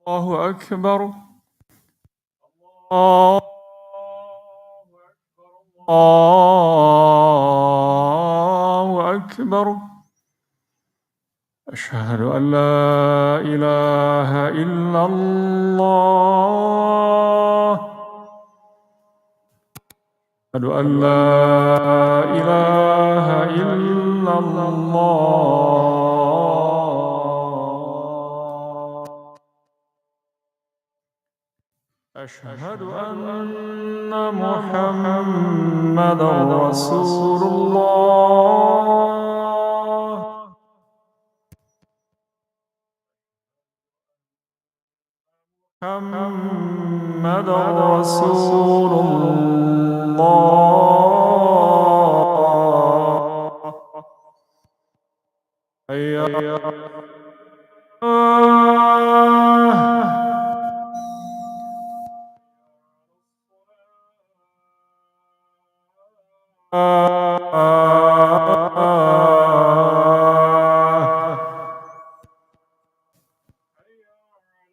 الله أكبر. الله أكبر. أشهد أن لا إله إلا الله. أشهد أن لا إله إلا الله. أشهد أن محمدا رسول الله. محمد رسول الله. حي على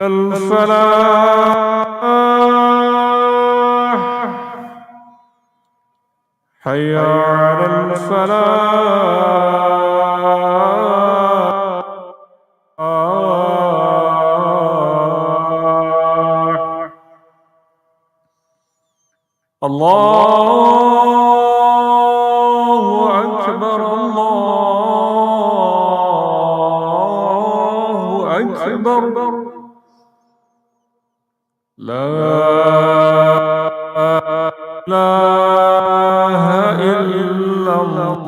الفلاح. حي على الفلاح. الله أكبر، الله أكبر. لا إله إلا الله.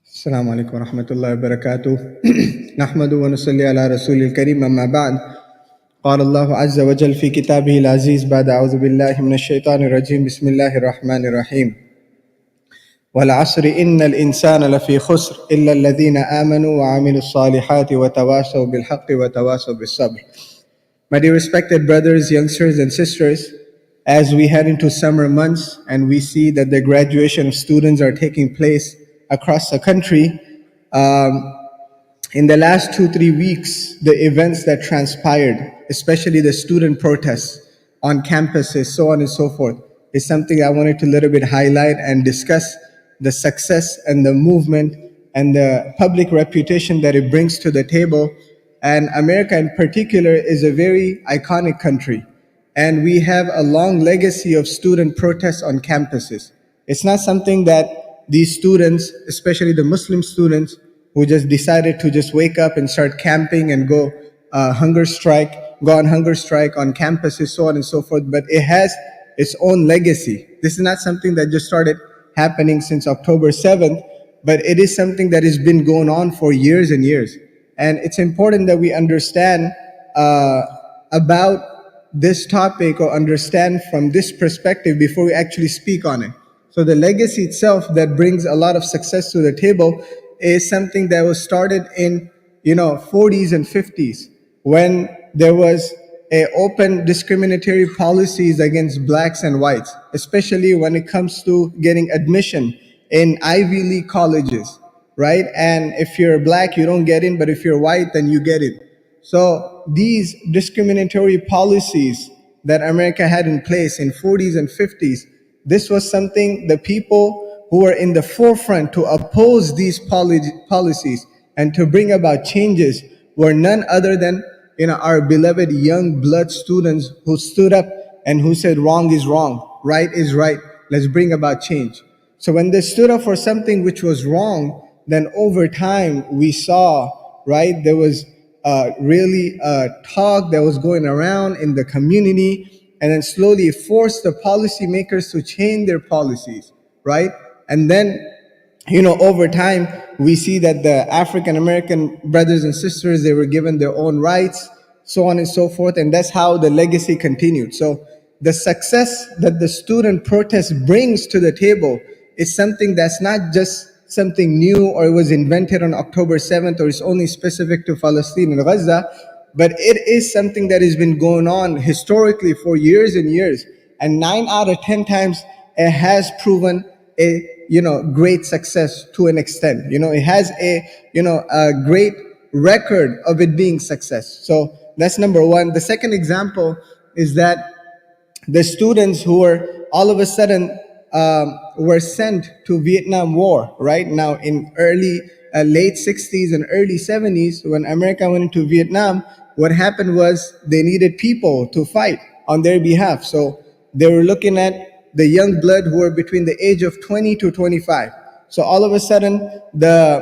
السلام عليكم ورحمة الله وبركاته. نحمد ونصلي على رسول الكريم، أما بعد. قال الله عز وجل في كتابه العزيز بعد أعوذ بالله من الشيطان الرجيم، بسم الله الرحمن الرحيم. وَالْعَصْرِ إِنَّ الْإِنسَانَ لَفِي خُسْرٍ إِلَّا الَّذِينَ آمَنُوا وَعَمِلُوا الصَّالِحَاتِ وَتَوَاصَوْا بِالْحَقِّ وَتَوَاصَوْا بِالصَّبْرِ. My dear respected brothers, youngsters, and sisters, as we head into summer months and we see that the graduation of students are taking place across the country, in the last 2-3 weeks, the events that transpired, especially the student protests on campuses, so on and so forth, is something I wanted to a little bit highlight and discuss the success and the movement and the public reputation that it brings to the table. And America in particular is a very iconic country. And we have a long legacy of student protests on campuses. It's not something that these students, especially the Muslim students, who just decided to just wake up and start camping and go on hunger strike on campuses, so on and so forth. But it has its own legacy. This is not something that just started happening since October 7th, but it is something that has been going on for years and years. And it's important that we understand about this topic or understand from this perspective before we actually speak on it. So the legacy itself that brings a lot of success to the table is something that was started in 40s and 50s, when there was a open discriminatory policies against blacks and whites, especially when it comes to getting admission in Ivy League colleges, right? And if you're black, you don't get in, but if you're white, then you get in. So these discriminatory policies that America had in place in 40s and 50s, this was something the people who were in the forefront to oppose these policies and to bring about changes were none other than our beloved young blood students who stood up and who said wrong is wrong, right is right, let's bring about change. So when they stood up for something which was wrong, then over time we saw, right, there was really talk that was going around in the community, and then slowly forced the policymakers to change their policies, right? And then, over time, we see that the African American brothers and sisters, they were given their own rights, so on and so forth, and that's how the legacy continued. So the success that the student protest brings to the table is something that's not just something new or it was invented on October 7th or it's only specific to Palestine and Gaza, but it is something that has been going on historically for years and years. And 9 out of 10 times it has proven a great success to an extent. It has a great record of it being success. So that's number one. The second example is that the students who were all of a sudden were sent to Vietnam War, right? Now in late 60s and early 70s, when America went into Vietnam, what happened was they needed people to fight on their behalf. So they were looking at the young blood who were between the age of 20 to 25. So all of a sudden, the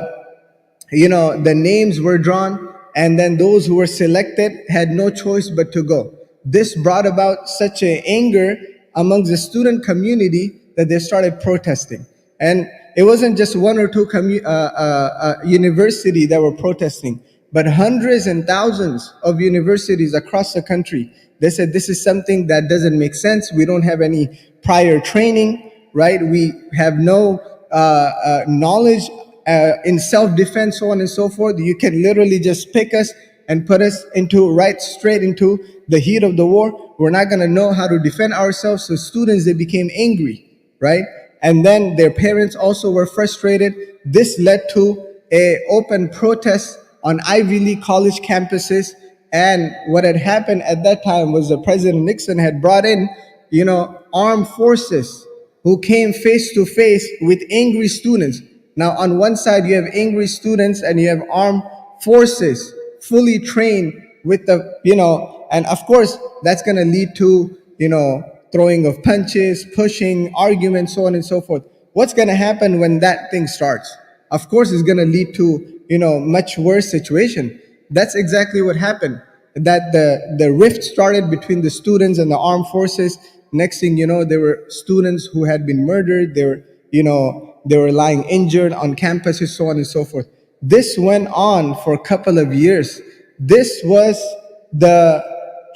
names were drawn, and then those who were selected had no choice but to go. This brought about such an anger amongst the student community that they started protesting. And it wasn't just one or two universities that were protesting, but hundreds and thousands of universities across the country. They said, this is something that doesn't make sense. We don't have any prior training, right? We have no knowledge in self-defense, so on and so forth. You can literally just pick us and put us straight into the heat of the war. We're not going to know how to defend ourselves. So students, they became angry, right? And then their parents also were frustrated. This led to an open protest on Ivy League college campuses. And what had happened at that time was that President Nixon had brought in, armed forces who came face to face with angry students. Now, on one side, you have angry students and you have armed forces fully trained with and of course, that's going to lead to, throwing of punches, pushing, arguments, so on and so forth. What's going to happen when that thing starts? Of course, it's going to lead to, much worse situation. That's exactly what happened. That the rift started between the students and the armed forces. Next thing you know, there were students who had been murdered. They were lying injured on campuses, so on and so forth. This went on for a couple of years. This was the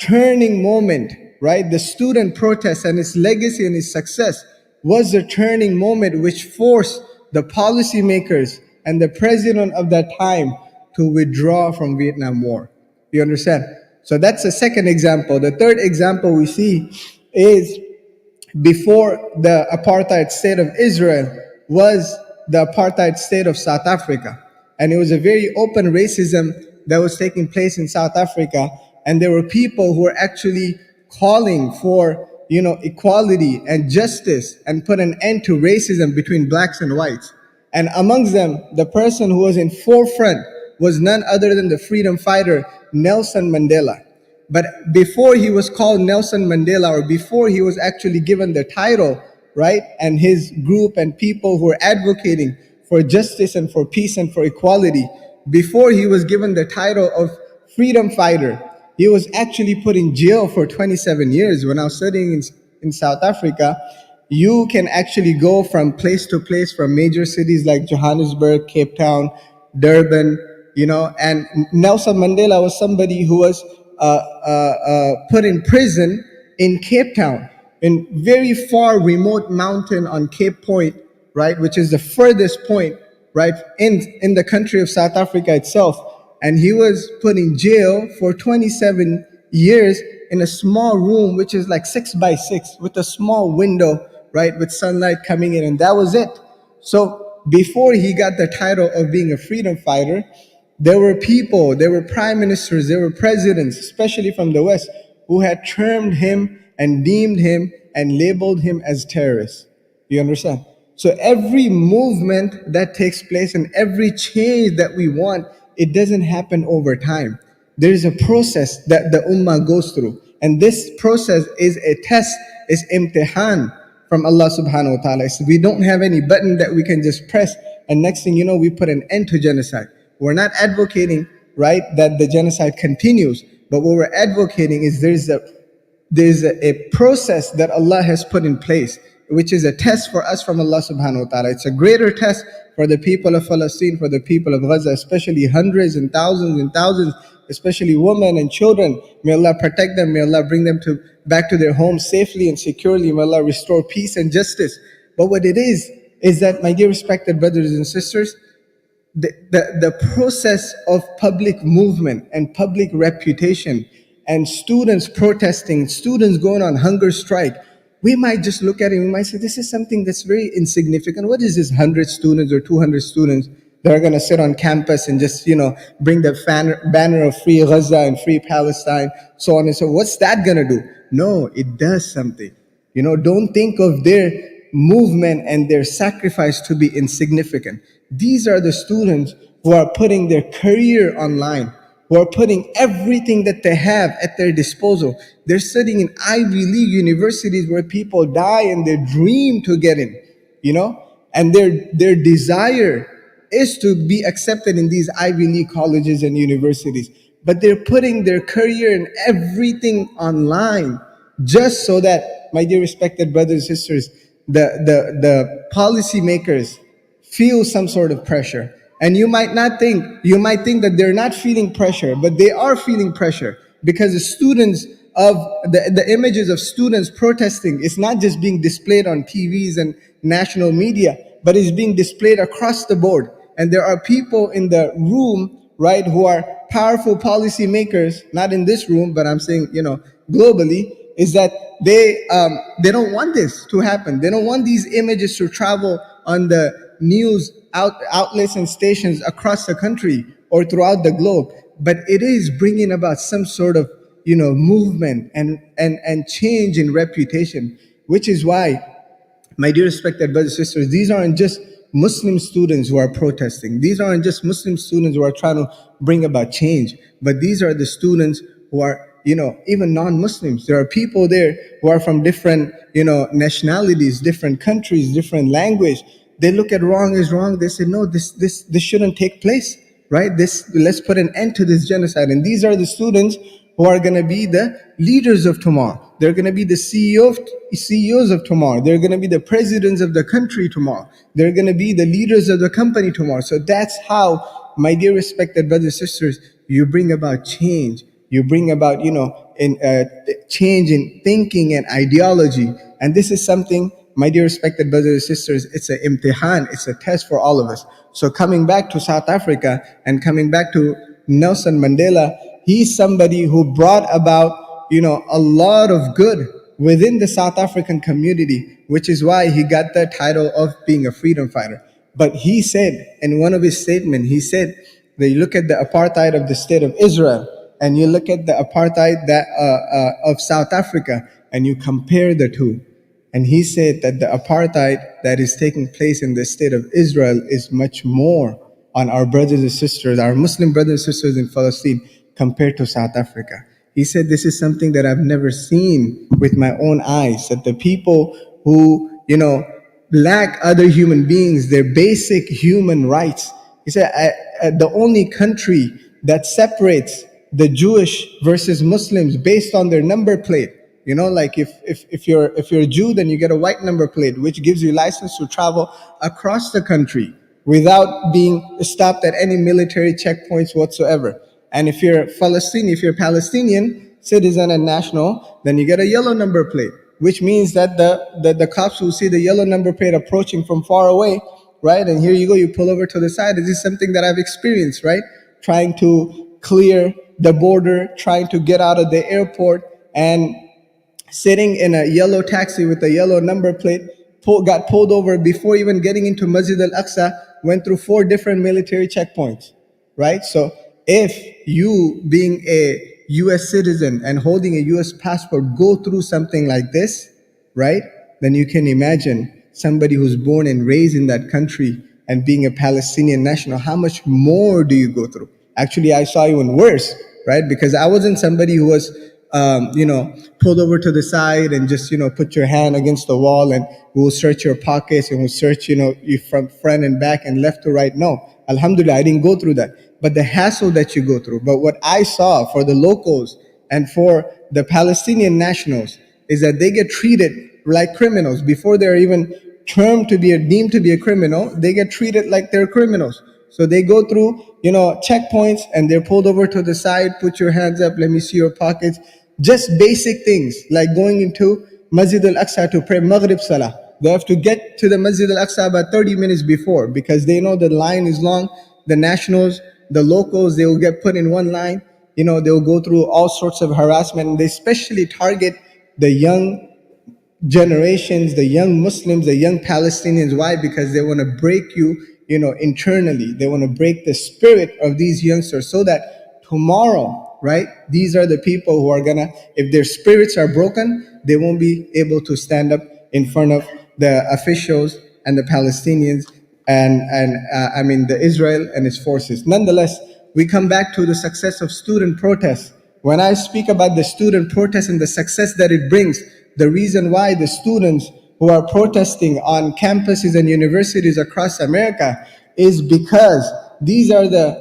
turning moment, right? The student protest and its legacy and its success was the turning moment which forced the policymakers, and the president of that time to withdraw from Vietnam War. You understand? So that's the second example. The third example we see is before the apartheid state of Israel was the apartheid state of South Africa. And it was a very open racism that was taking place in South Africa. And there were people who were actually calling for, equality and justice and put an end to racism between blacks and whites. And amongst them, the person who was in forefront was none other than the freedom fighter Nelson Mandela. But before he was called Nelson Mandela, or before he was actually given the title, right, and his group and people who were advocating for justice and for peace and for equality, before he was given the title of freedom fighter, he was actually put in jail for 27 years. When I was studying in South Africa, you can actually go from place to place, from major cities like Johannesburg, Cape Town, Durban, and Nelson Mandela was somebody who was put in prison in Cape Town, in very far remote mountain on Cape Point, right, which is the furthest point, right, in the country of South Africa itself. And he was put in jail for 27 years in a small room, which is like 6x6, with a small window, right, with sunlight coming in, and that was it. So before he got the title of being a freedom fighter, there were people, there were prime ministers, there were presidents, especially from the West, who had termed him and deemed him and labeled him as terrorist. You understand? So every movement that takes place and every change that we want, it doesn't happen over time. There is a process that the ummah goes through. And this process is a test, is imtihan from Allah subhanahu wa ta'ala. So we don't have any button that we can just press and next thing you know, we put an end to genocide. We're not advocating, right, that the genocide continues, but what we're advocating is there's a process that Allah has put in place, which is a test for us from Allah subhanahu wa ta'ala. It's a greater test for the people of Palestine, for the people of Gaza, especially hundreds and thousands, especially women and children. May Allah protect them. May Allah bring them back to their homes safely and securely. May Allah restore peace and justice. But what it is that, my dear respected brothers and sisters, the process of public movement and public reputation and students protesting, students going on hunger strike, we might just look at it and we might say, this is something that's very insignificant. What is this 100 students or 200 students that are going to sit on campus and just, bring the banner of free Gaza and free Palestine, so on and so on. What's that going to do? No, it does something. Don't think of their movement and their sacrifice to be insignificant. These are the students who are putting their career online, who are putting everything that they have at their disposal. They're studying in Ivy League universities where people die and they dream to get in, and their desire is to be accepted in these Ivy League colleges and universities. But they're putting their career and everything online just so that, my dear respected brothers and sisters, the policymakers feel some sort of pressure. And you might think that they're not feeling pressure, but they are feeling pressure, because the students of the images of students protesting is not just being displayed on TVs and national media, but is being displayed across the board. And there are people in the room, right, who are powerful policymakers, not in this room, but I'm saying, globally, is that they don't want this to happen. They don't want these images to travel on the news outlets and stations across the country or throughout the globe. But it is bringing about some sort of, movement and change in reputation, which is why, my dear respected brothers and sisters, these aren't just Muslim students who are protesting. These aren't just Muslim students who are trying to bring about change, but these are the students who are, even non-Muslims. There are people there who are from different, nationalities, different countries, different language. They look at wrong as wrong. They say, no, this shouldn't take place, right? Let's put an end to this genocide. And these are the students who are going to be the leaders of tomorrow. They're going to be the CEOs of tomorrow. They're going to be the presidents of the country tomorrow. They're going to be the leaders of the company tomorrow. So that's how, my dear respected brothers and sisters, you bring about change. You bring about, change in thinking and ideology. And this is something my dear respected brothers and sisters, it's an imtihan, it's a test for all of us. So coming back to South Africa and coming back to Nelson Mandela, he's somebody who brought about, a lot of good within the South African community, which is why he got the title of being a freedom fighter. But he said in one of his statements, he said that you look at the apartheid of the state of Israel and you look at the apartheid of South Africa and you compare the two. And he said that the apartheid that is taking place in the state of Israel is much more on our brothers and sisters, our Muslim brothers and sisters in Palestine compared to South Africa. He said, this is something that I've never seen with my own eyes, that the people who, lack other human beings, their basic human rights. He said, the only country that separates the Jewish versus Muslims based on their number plate. Like if you're a Jew, then you get a white number plate, which gives you license to travel across the country without being stopped at any military checkpoints whatsoever. And if you're Palestinian citizen and national, then you get a yellow number plate, which means that the cops will see the yellow number plate approaching from far away, right? And here you go, you pull over to the side. This is something that I've experienced, right? Trying to clear the border, trying to get out of the airport, and sitting in a yellow taxi with a yellow number plate, got pulled over before even getting into Masjid al-Aqsa, went through 4 different military checkpoints, right? So if you, being a US citizen and holding a US passport, go through something like this, right? Then you can imagine somebody who's born and raised in that country and being a Palestinian national, how much more do you go through? Actually, I saw even worse, right? Because I wasn't somebody who was pulled over to the side and just, put your hand against the wall and we'll search your pockets and we'll search, you from front and back and left to right. No, alhamdulillah, I didn't go through that. But the hassle that you go through. But what I saw for the locals and for the Palestinian nationals is that they get treated like criminals before they're even deemed to be a criminal. They get treated like they're criminals. So they go through, checkpoints and they're pulled over to the side, put your hands up, let me see your pockets. Just basic things like going into Masjid al-Aqsa to pray Maghrib Salah. They have to get to the Masjid al-Aqsa about 30 minutes before because they know the line is long. The nationals, the locals, they will get put in one line. They'll go through all sorts of harassment, and they especially target the young generations, the young Muslims, the young Palestinians. Why? Because they want to break you, internally. They want to break the spirit of these youngsters so that tomorrow, right, these are the people who are gonna, if their spirits are broken, they won't be able to stand up in front of the officials and the Palestinians and the Israel and its forces. Nonetheless, we come back to the success of student protests. When I speak about the student protests and the success that it brings, the reason why the students who are protesting on campuses and universities across America is because these are the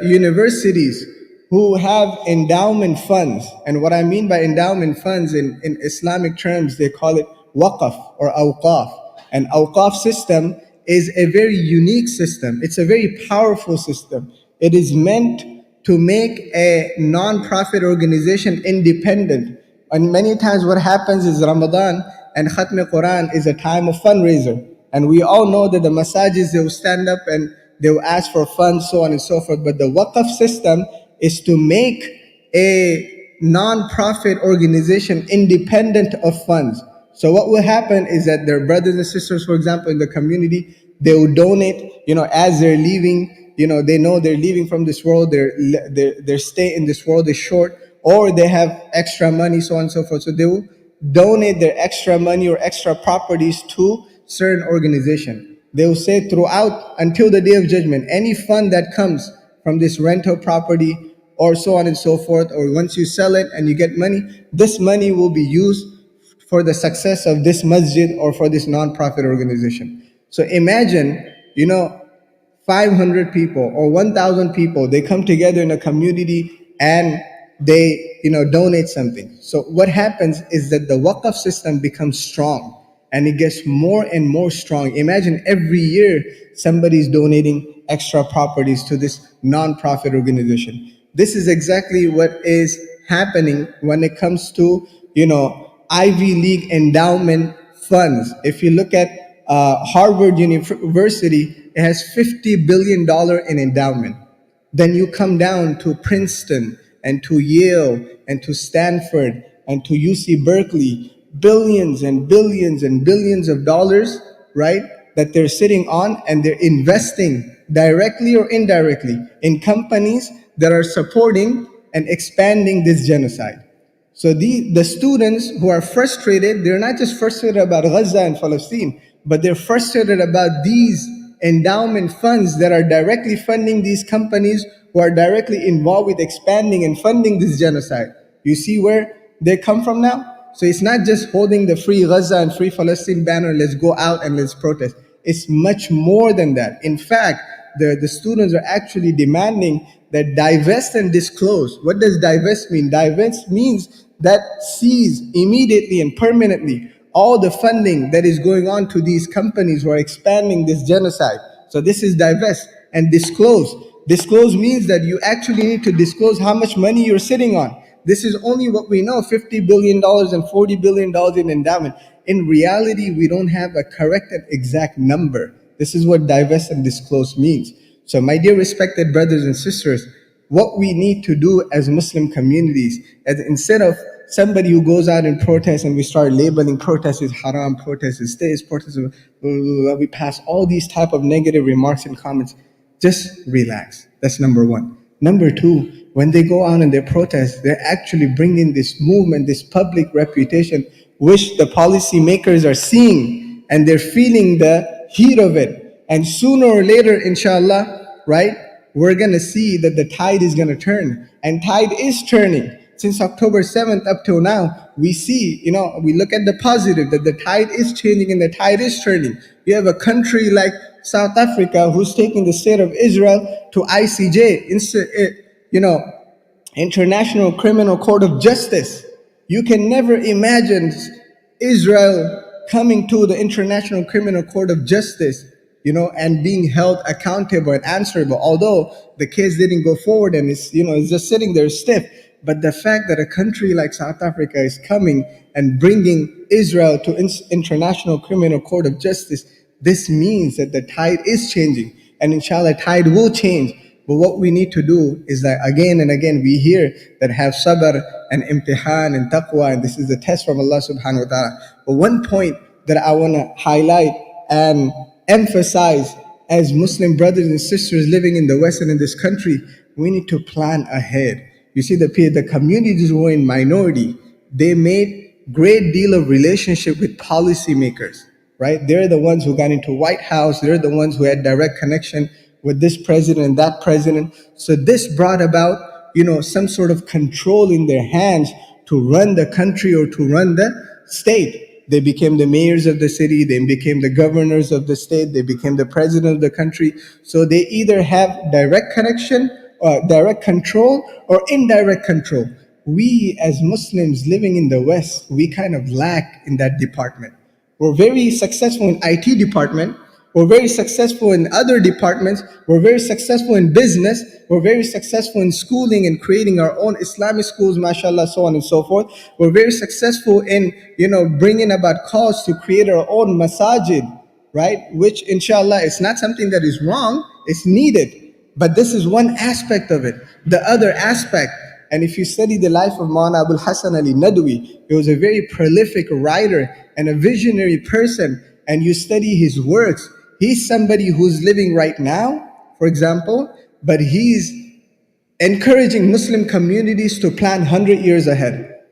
universities who have endowment funds. And what I mean by endowment funds in Islamic terms, they call it waqf or awqaf. An awqaf system is a very unique system. It's a very powerful system. It is meant to make a non-profit organization independent. And many times what happens is Ramadan and Khatm Quran is a time of fundraiser. And we all know that the masajid, they will stand up and they will ask for funds, so on and so forth. But the waqf system is to make a non-profit organization independent of funds. So what will happen is that their brothers and sisters, for example, in the community, they will donate, as they're leaving, they know they're leaving from this world, their stay in this world is short, or they have extra money, so on and so forth. So they will donate their extra money or extra properties to certain organization. They will say throughout until the day of judgment, any fund that comes from this rental property or so on and so forth, or once you sell it and you get money, this money will be used for the success of this masjid or for this non-profit organization. So imagine, 500 people or 1,000 people, they come together in a community and they, donate something. So what happens is that the waqf system becomes strong and it gets more and more strong. Imagine every year somebody's donating extra properties to this non-profit organization. This is exactly what is happening when it comes to, Ivy League endowment funds. If you look at Harvard University, it has $50 billion in endowment. Then you come down to Princeton and to Yale and to Stanford and to UC Berkeley, billions and billions and billions of dollars, right, that they're sitting on, and they're investing directly or indirectly in companies that are supporting and expanding this genocide. So the students who are frustrated, they're not just frustrated about Gaza and Palestine, but they're frustrated about these endowment funds that are directly funding these companies who are directly involved with expanding and funding this genocide. You see where they come from now? So it's not just holding the Free Gaza and Free Palestine banner, let's go out and let's protest. It's much more than that. In fact, the students are actually demanding that divest and disclose. What does divest mean? Divest means that seize immediately and permanently all the funding that is going on to these companies who are expanding this genocide. So this is divest. And disclose. Disclose means that you actually need to disclose how much money you're sitting on. This is only what we know, $50 billion and $40 billion in endowment. In reality, we don't have a correct and exact number. This is what divest and disclose means. So my dear respected brothers and sisters, what we need to do as Muslim communities, as instead of somebody who goes out and protests and we start labeling protests as haram, protests as this, protests as we pass all these type of negative remarks and comments, just relax. That's number one. Number two, when they go out and they protest, they're actually bringing this movement, this public reputation, which the policymakers are seeing, and they're feeling the heat of it. And sooner or later, inshallah, right, we're going to see that the tide is going to turn. And tide is turning. Since October 7th up till now, we see, we look at the positive, that the tide is changing and the tide is turning. You have a country like South Africa who's taking the state of Israel to ICJ, International Criminal Court of Justice. You can never imagine Israel coming to the International Criminal Court of Justice, and being held accountable and answerable. Although the case didn't go forward and it's just sitting there stiff. But the fact that a country like South Africa is coming and bringing Israel to International Criminal Court of Justice, this means that the tide is changing. And inshallah, tide will change. But what we need to do is that again and again, we hear that have sabr and imtihan and taqwa, and this is the test from Allah subhanahu wa ta'ala. But one point that I want to highlight and emphasize, as Muslim brothers and sisters living in the West and in this country, we need to plan ahead. You see, the communities who were in minority, they made great deal of relationship with policymakers, right? They're the ones who got into White House. They're the ones who had direct connection with this president and that president. So this brought about, some sort of control in their hands to run the country or to run the state. They became the mayors of the city, they became the governors of the state, they became the president of the country. So they either have direct connection, or direct control, or indirect control. We as Muslims living in the West, we kind of lack in that department. We're very successful in IT department, we're very successful in other departments, we're very successful in business, we're very successful in schooling and creating our own Islamic schools, mashallah, so on and so forth. We're very successful in, bringing about cause to create our own masajid, right? Which inshallah is not something that is wrong, it's needed. But this is one aspect of it. The other aspect, and if you study the life of Maulana Abul Hasan Ali Nadwi, he was a very prolific writer and a visionary person, and you study his works, he's somebody who's living right now, for example, but he's encouraging Muslim communities to plan 100 years ahead.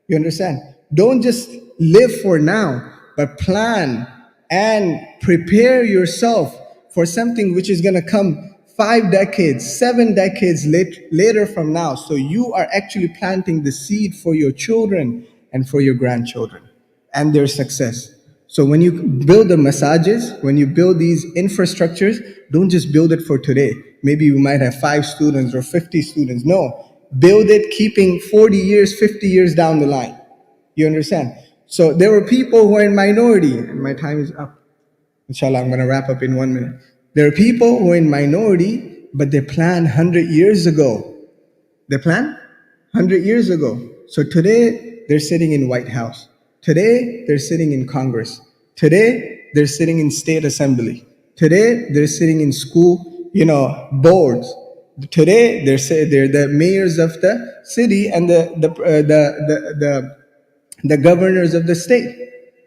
You understand? Don't just live for now, but plan and prepare yourself for something which is going to come 5 decades, 7 decades later from now. So you are actually planting the seed for your children and for your grandchildren and their success. So when you build the masajid, when you build these infrastructures, don't just build it for today. Maybe you might have 5 students or 50 students. No, build it keeping 40 years, 50 years down the line. You understand? So there were people who are in minority, and my time is up. Inshallah, I'm going to wrap up in 1 minute. There are people who are in minority, but they planned 100 years ago. They planned 100 years ago. So today, they're sitting in White House. Today, they're sitting in Congress. Today, they're sitting in state assembly. Today, they're sitting in school, boards. Today, they're the mayors of the city and the governors of the state.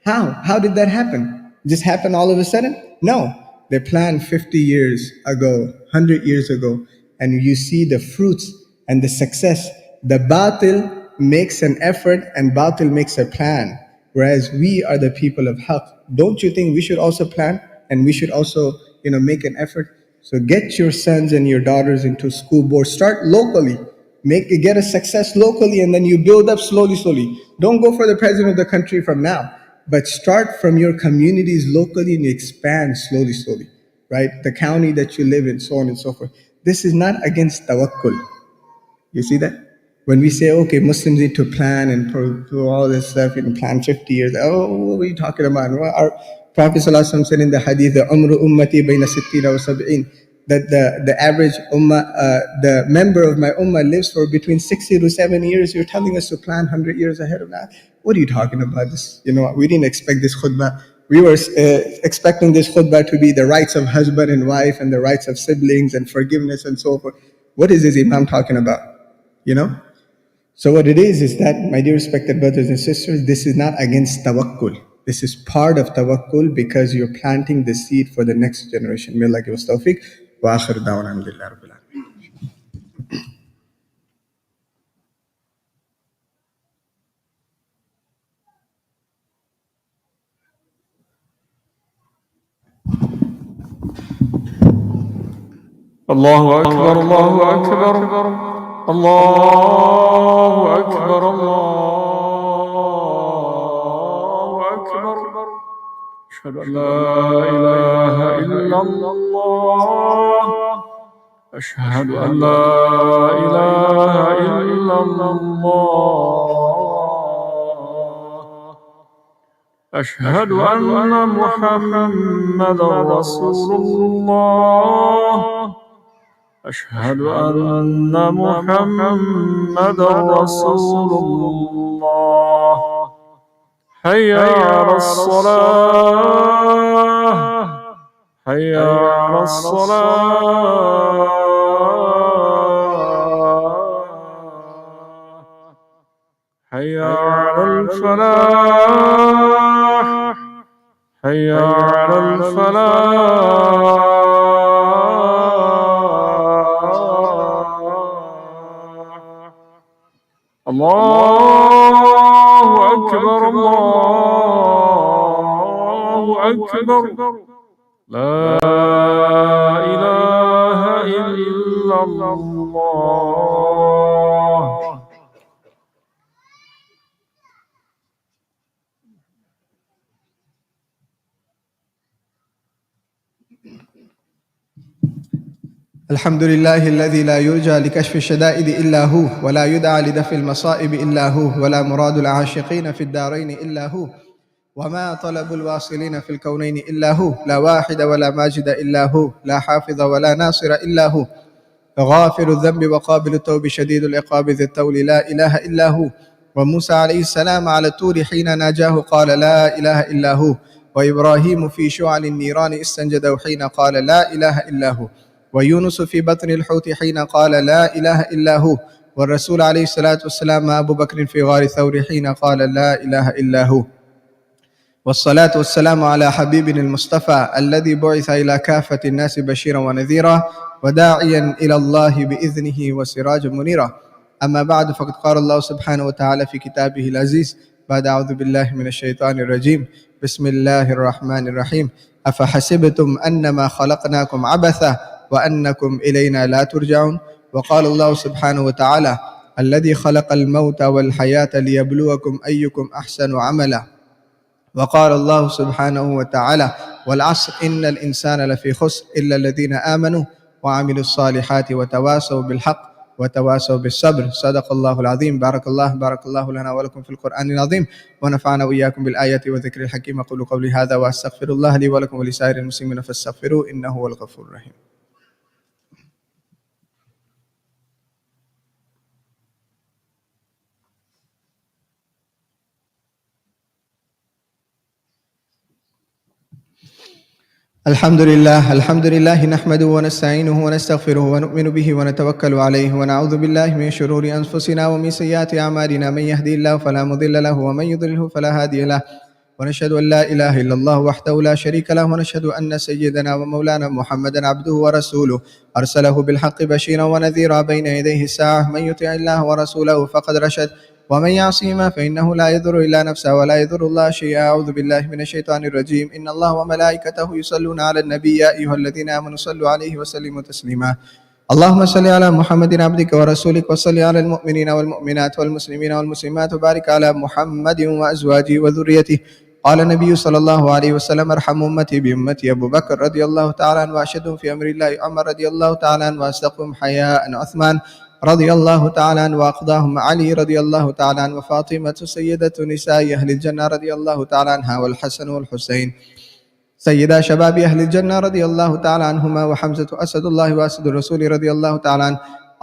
How? How did that happen? Just happen all of a sudden? No. They planned 50 years ago, 100 years ago, and you see the fruits and the success. The batil makes an effort and batil makes a plan, whereas we are the people of haqq. Don't you think we should also plan and we should also, make an effort? So get your sons and your daughters into school board. Start locally. Get a success locally, and then you build up slowly, slowly. Don't go for the president of the country from now, but start from your communities locally and you expand slowly, slowly, right? The county that you live in, so on and so forth. This is not against tawakkul. You see that? When we say, okay, Muslims need to plan and do all this stuff, plan 50 years. Oh, what are you talking about? Well, our Prophet ﷺ said in the hadith, the umru ummati bayna sittina wa sab'in, that the average ummah, the member of my ummah lives for between 60 to 70 years. You're telling us to plan 100 years ahead of that? What are you talking about? This, we didn't expect this khutbah. We were expecting this khutbah to be the rights of husband and wife and the rights of siblings and forgiveness and so forth. What is this Imam talking about? So what it is that, my dear respected brothers and sisters, this is not against tawakkul. This is part of tawakkul because you're planting the seed for the next generation. May Allah give us tawfiq. Wa akhir da'wana alhamdulillah rabbil alamin. الله أكبر الله أكبر الله أكبر الله أكبر. أشهد أن لا إله إلا الله. أشهد أن لا إله إلا الله. أشهد أن محمدا رسول الله. أشهد أن محمدا رسول الله. حي على الصلاة حي على الصلاة حي على الفلاح حي على الفلاح. الله أكبر الله أكبر. لا إله إلا الله. الحمد لله الذي لا يرجى لكشف الشدائد إلا هو، ولا يدعى لدفع المصائب إلا هو، ولا مراد العاشقين في الدارين إلا هو، وما طلب الواصلين في الكونين إلا هو، لا واحد ولا ماجد إلا هو، لا حافظ ولا ناصر إلا هو، غافر الذنب وقابل التوب شديد العقاب ذي الطول لا إله إلا هو. وموسى عليه السلام على الطور حين ناجاه قال لا إله إلا هو، وإبراهيم في شعل النيران استنجده حين قال لا إله إلا هو، ويونس في بطن الحوت حين قال لا إله إلا هو، والرسول عليه الصلاة والسلام مع أبو بكر في غار ثور حين قال لا إله إلا هو. والصلاة والسلام على حبيبنا المصطفى الذي بعث إلى كافة الناس بشيرا ونذيرا وداعيا إلى الله بإذنه وسراجا منيرا. أما بعد، فقد قال الله سبحانه وتعالى في كتابه العزيز بعد أعوذ بالله من الشيطان الرجيم بسم الله الرحمن الرحيم أفحسبتم أنما خلقناكم عبثا وأنكم إلينا لا ترجعون. وقال الله سبحانه وتعالى الذي خلق الموت والحياة ليبلوكم أيكم أحسن عملا. وقال الله سبحانه وتعالى والعصر إن الإنسان لفي خسر إلا الذين آمنوا وعملوا الصالحات وتواصوا بالحق وتواصوا بالصبر. صدق الله العظيم. بارك الله لنا ولكم في القرآن العظيم، ونفعنا وإياكم بالآيات والذكر الحكيم. أقول قولي هذا وأستغفر الله لي ولكم ولسائر المسلمين فاستغفروه إنه هو الغفور الرحيم. الحمد لله نحمده ونستعينه ونستغفره ونؤمن به ونتوكل عليه ونعوذ بالله من شرور أنفسنا ومن سيئات أعمالنا، من يهدي الله فلا مضل له ومن يضلله فلا هادي له، ونشهد أن لا إله إلا الله وحده لا شريك له، ونشهد أن سيدنا ومولانا محمدا عبده ورسوله أرسله بالحق بشيرا ونذيرا بين يديه الساعة، من يطع الله ورسوله فقد رشد ومن يعصهما فإنه لا يضر إلا نفسه ولا يضر الله شيئا. أعوذ بالله من الشيطان الرجيم. إن الله وملائكته يصلون على النبي يا أيها الذين آمنوا صلوا عليه وسلموا تسليما. اللهم صل على محمد عبدك ورسولك، وصل على المؤمنين والمؤمنات والمسلمين والمسلمات، وبارك على محمد وأزواجه وذريته. قال النبي صلى الله عليه وسلم: ارحم أمتي بأمتي أبو بكر رضي الله تعالى عنه، وأشهدهم في أمر الله عمر رضي الله تعالى عنه، وأصدقهم حياء عثمان رضي الله تعالى عنه، وأقضاهم علي رضي الله تعالى عنه، وفاطمة سيدة نساء أهل الجنة رضي الله تعالى عنها، والحسن والحسين سيدا شباب أهل الجنة رضي الله تعالى عنهما، وحمزة أسد الله وأسد الرسول رضي الله تعالى عنه.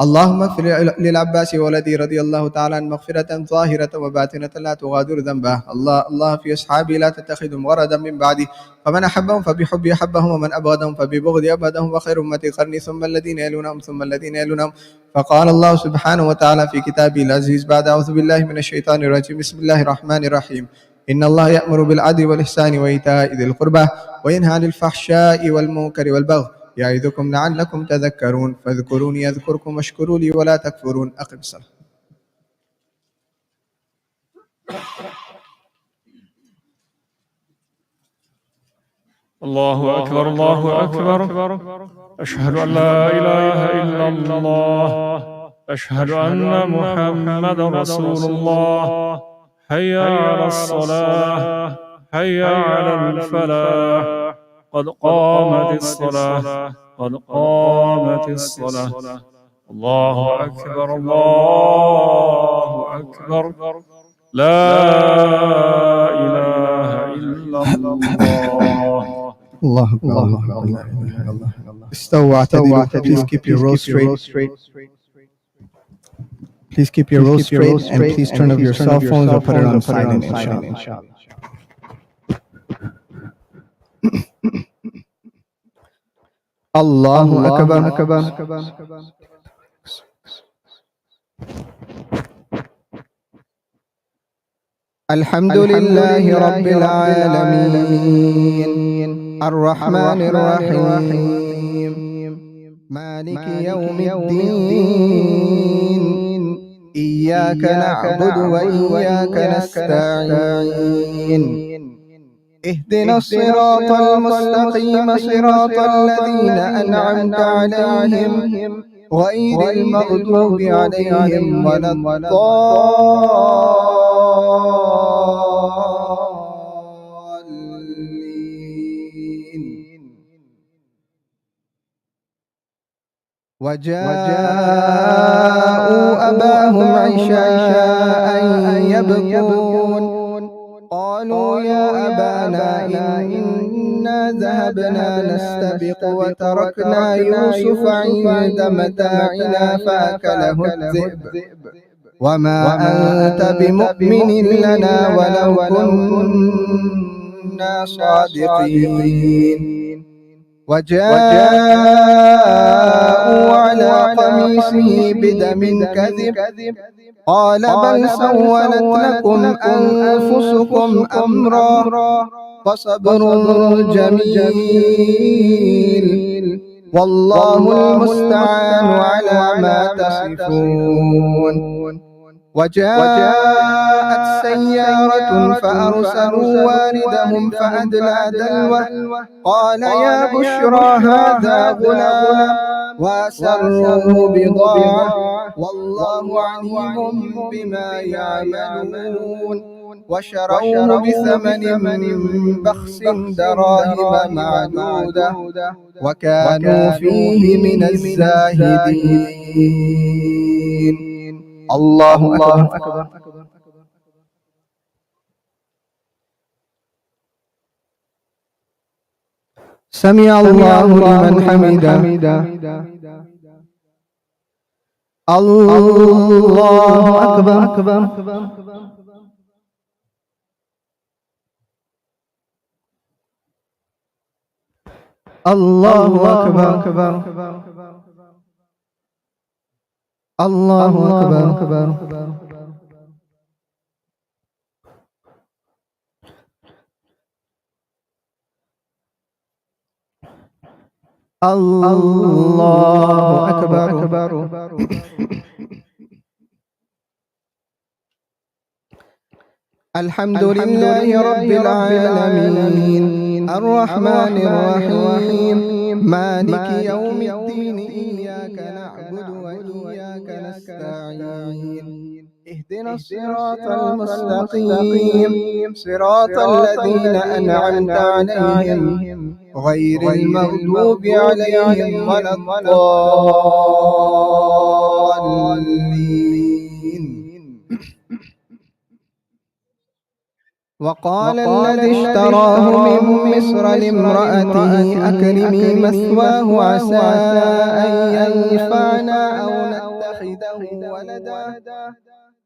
اللهم اغفر للعباس ولدي رضي الله تعالى عنه مغفرة ظاهرة وباطنة لا تغادر ذنبه. الله في أصحابي لا تتخذهم وردا من بعدي، فمن أحبهم فبحبي أحبهم، ومن أبغضهم فببغض أبغضهم، وخير أمتي قرني ثم الذين يلونهم ثم الذين يلونهم. فقال الله سبحانه وتعالى في كتابه العزيز بعد أعوذ بالله من الشيطان الرجيم: بسم الله الرحمن الرحيم. إن الله يأمر بالعدل والإحسان وإيتاء ذي القربى وينهى عن الفحشاء والمنكر والبغي يعظكم لعلكم تذكرون. فاذكروني أذكركم واشكروا لي ولا تكفرون. أقم الصلاة. الله أكبر الله أكبر. أشهد أن لا إله إلا الله. أشهد أن محمد رسول الله. حي على الصلاة، حي على الفلاح، قد قامت الصلاة، قد قامت الصلاة. الله أكبر الله أكبر. لا إله إلا الله. الله أكبر الله أكبر لا إله إلا الله. استووا واعتدلوا. Please keep your rows straight. Please keep your rows straight, and please turn off your cell phones or put it on silent, inshallah. Allahu Akbar. الحمد لله رب العالمين الرحمن الرحيم مالك يوم الدين إياك نعبد وإياك نستعين اهدنا الصراط المستقيم صراط الذين أنعمت عليهم غير المغضوب عليهم ولا الضالين. وجاءوا أباهم عشاء يبكون قالوا يا أبانا إنا ذهبنا نستبق وتركنا يوسف عند متاعنا فأكله الذئب وما أنت بمؤمن لنا ولو كنا صادقين. وجاءوا على قميصه بدم كذب قال بل سولت لكم أنفسكم أمرا فصبر جميل والله المستعان على ما تصفون. وجاءت سيارة فأرسلوا واردهم فأدلى دلوه قال يا بشرى هذا غلام وأسروه بضاعة والله عليم بما يعملون. وشروه بثمن بخس دراهم معدودة وكانوا فيه من الزاهدين. الله أكبر. سمع الله لمن حمده. الله أكبر. الله أكبر. الله أكبر. الله أكبر. الحمد لله رب العالمين الرحمن الرحيم مالك يوم الدين إياك نعبد وإياك نستعين اهدنا الصراط المستقيم صراط الذين أنعمت عليهم غير المغضوب عليهم ولا الضالين. وقال الذي اشتراه من مصر لامرأته أكرمي مثواه عسى أن ينفعنا أو نتخذه ولدا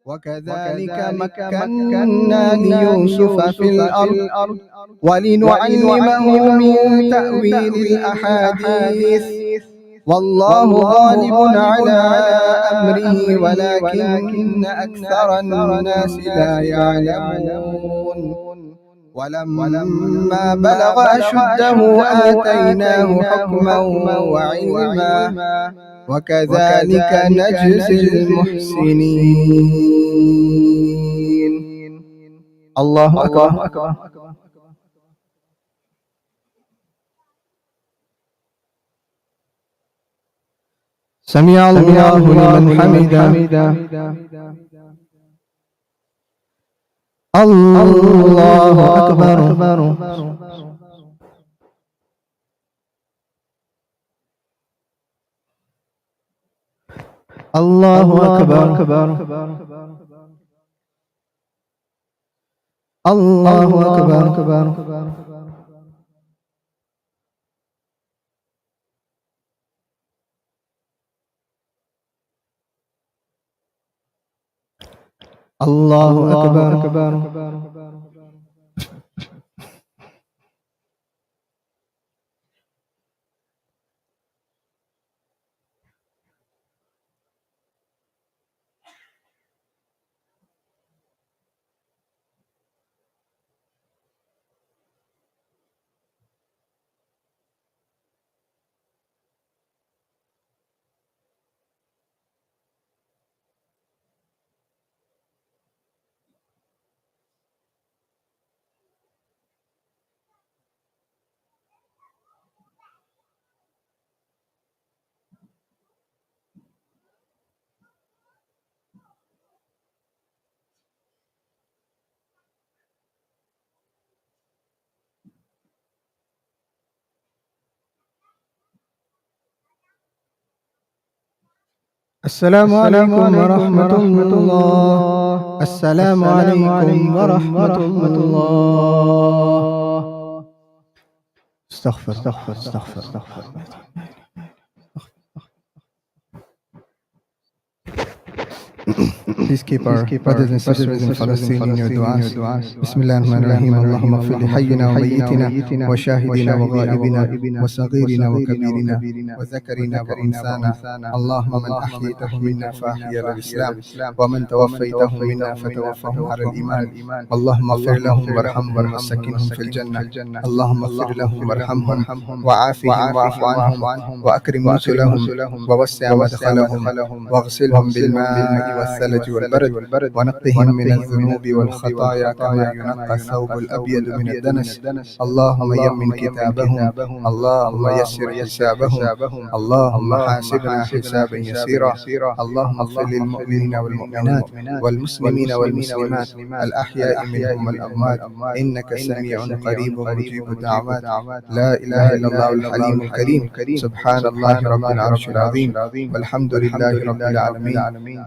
وكذلك مكنا ليوسف في الأرض ولنعلمه من تأويل الأحاديث والله غالب على أمره ولكن أكثر الناس لا يعلمون. ولما بلغ أشده آتيناه حكما وعلما وكذلك نجزي المحسنين. الله أكبر. سمع الله لمن حمده. الله أكبر. الله أكبر. الله أكبر. الله أكبر. السلام عليكم ورحمة الله. السلام عليكم ورحمة الله. استغفر. Please keep our brothers and sisters in Palestine in your du'as. Bismillahirrahmanirrahim. اللهم اغفر لحينا وميتنا وشاهدنا وغائبنا وصغيرنا وكبيرنا وذكرنا وأنثانا. اللهم من أحييته منا فأحيي على الإسلام ومن توفيته منا فتوفه على الإيمان. اللهم اغفر لهم وارحمهم وسكنهم في الجنة. اللهم اغفر لهم وارحمهم وعافهم واعف عنهم وأكرم نزلهم ووسع مدخلهم واغسلهم بالماء والثلج والبرد ونقهم من الذنوب والخطايا كما ينقى الثوب الأبيض من الدنس. اللهم يمن كتابهم. اللهم يسر حسابهم. اللهم حاسبنا حسابا يسيرا. اللهم اغفر للمؤمنين والمؤمنات والمسلمين والمسلمات الأحياء منهم والأموات إنك سميع قريب مجيب الدعوات. لا إله إلا الله الحليم الكريم. سبحان الله رب العرش العظيم والحمد لله رب العالمين.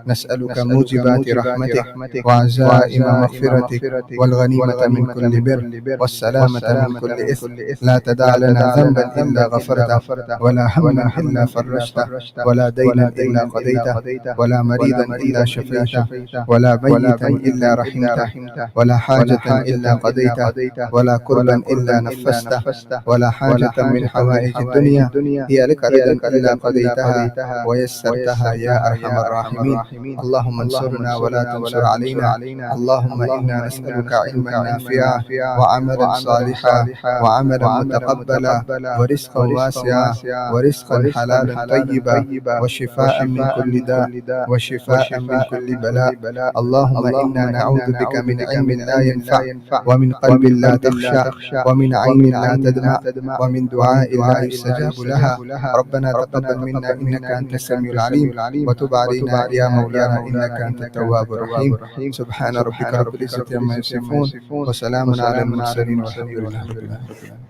نسأل نسألك موجبات رحمتك وعزائم مغفرتك والغنيمة من كل بر والسلامة من كل إثم. لا تدع لنا ذنبا إلا غفرته ولا هما إلا فرجته ولا دينا إلا قضيته ولا مريضا إلا شفيته ولا ميتا إلا رحمته ولا حاجة إلا قضيته ولا كربا إلا نفسته ولا حاجة من حوائج الدنيا هي لك رضا إلا قضيتها ويسرتها يا أرحم الراحمين. اللهم انصرنا ولا تنصر علينا. اللهم إنا نسألك علما نافعا وعملا صالحا وعملا متقبلا ورزقا واسعا ورزقا حلالا طيبا وشفاء من كل داء وشفاء من كل بلاء. اللهم إنا نعوذ بك من علم لا ينفع ومن قلب لا تخشى ومن عين لا تدمع ومن دعاء لا يستجاب لها. ربنا تقبل منا إنك أنت السميع العليم وتب علينا يا مولانا إنك أنت التواب الرحيم. سبحان ربك رب العزة عما يصفون وسلام على المرسلين والحمد لله رب العالمين.